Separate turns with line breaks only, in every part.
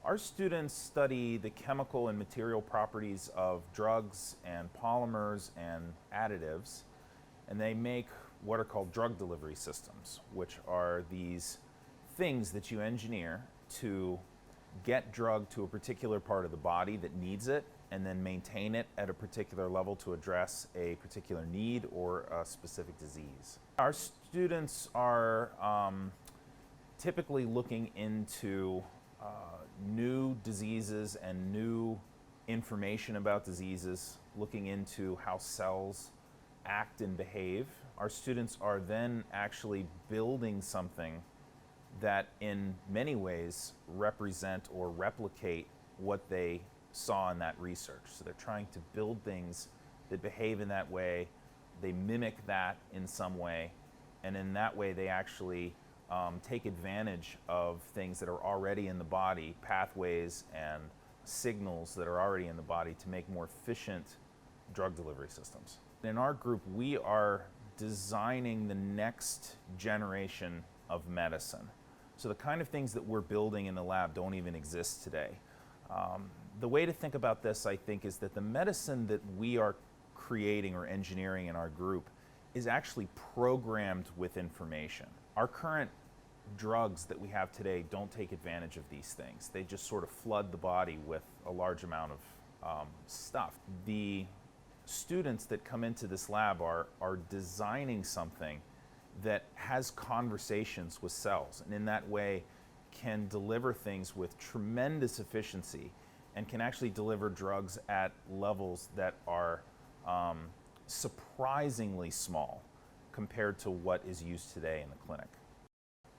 Our students study the chemical and material properties of drugs and polymers and additives, and they make what are called drug delivery systems, which are these things that you engineer to get drug to a particular part of the body that needs it and then maintain it at a particular level to address a particular need or a specific disease. Our students are typically looking into new diseases and new information about diseases, looking into how cells act and behave. Our students are then actually building something that in many ways represent or replicate what they saw in that research. So they're trying to build things that behave in that way, they mimic that in some way, and in that way they actually take advantage of things that are already in the body, pathways and signals that are already in the body to make more efficient drug delivery systems. In our group, we are designing the next generation of medicine. So the kind of things that we're building in the lab don't even exist today. The way to think about this, I think, is that the medicine that we are creating or engineering in our group is actually programmed with information. Our current drugs that we have today don't take advantage of these things. They just sort of flood the body with a large amount of stuff. The students that come into this lab are designing something that has conversations with cells, and in that way can deliver things with tremendous efficiency and can actually deliver drugs at levels that are surprisingly small compared to what is used today in the clinic.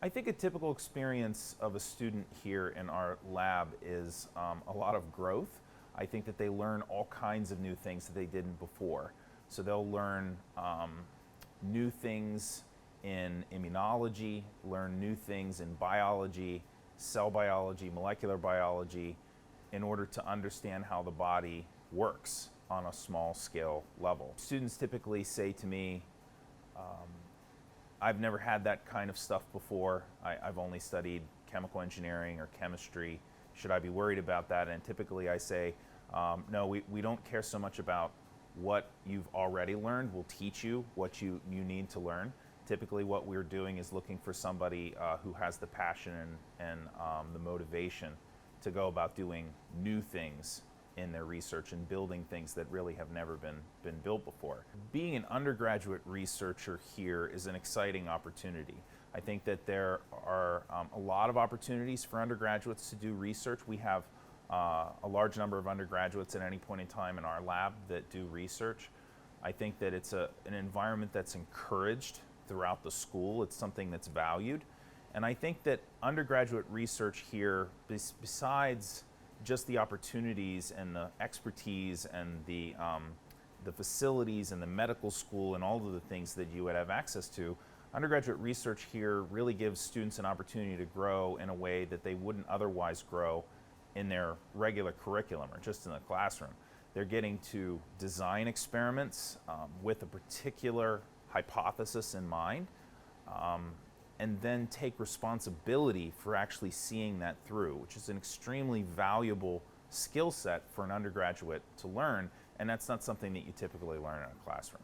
I think a typical experience of a student here in our lab is a lot of growth. I think that they learn all kinds of new things that they didn't before. So they'll learn new things in immunology, learn new things in biology, cell biology, molecular biology, in order to understand how the body works on a small scale level. Students typically say to me, I've never had that kind of stuff before. I've only studied chemical engineering or chemistry. Should I be worried about that? And typically I say, no, we don't care so much about what you've already learned. We'll teach you what you need to learn. Typically what we're doing is looking for somebody who has the passion and the motivation to go about doing new things in their research and building things that really have never been built before. Being an undergraduate researcher here is an exciting opportunity. I think that there are a lot of opportunities for undergraduates to do research. We have a large number of undergraduates at any point in time in our lab that do research. I think that it's an environment that's encouraged throughout the school. It's something that's valued. And I think that undergraduate research here, besides just the opportunities and the expertise and the facilities and the medical school and all of the things that you would have access to, undergraduate research here really gives students an opportunity to grow in a way that they wouldn't otherwise grow in their regular curriculum or just in the classroom. They're getting to design experiments with a particular hypothesis in mind, and then take responsibility for actually seeing that through, which is an extremely valuable skill set for an undergraduate to learn, and that's not something that you typically learn in a classroom.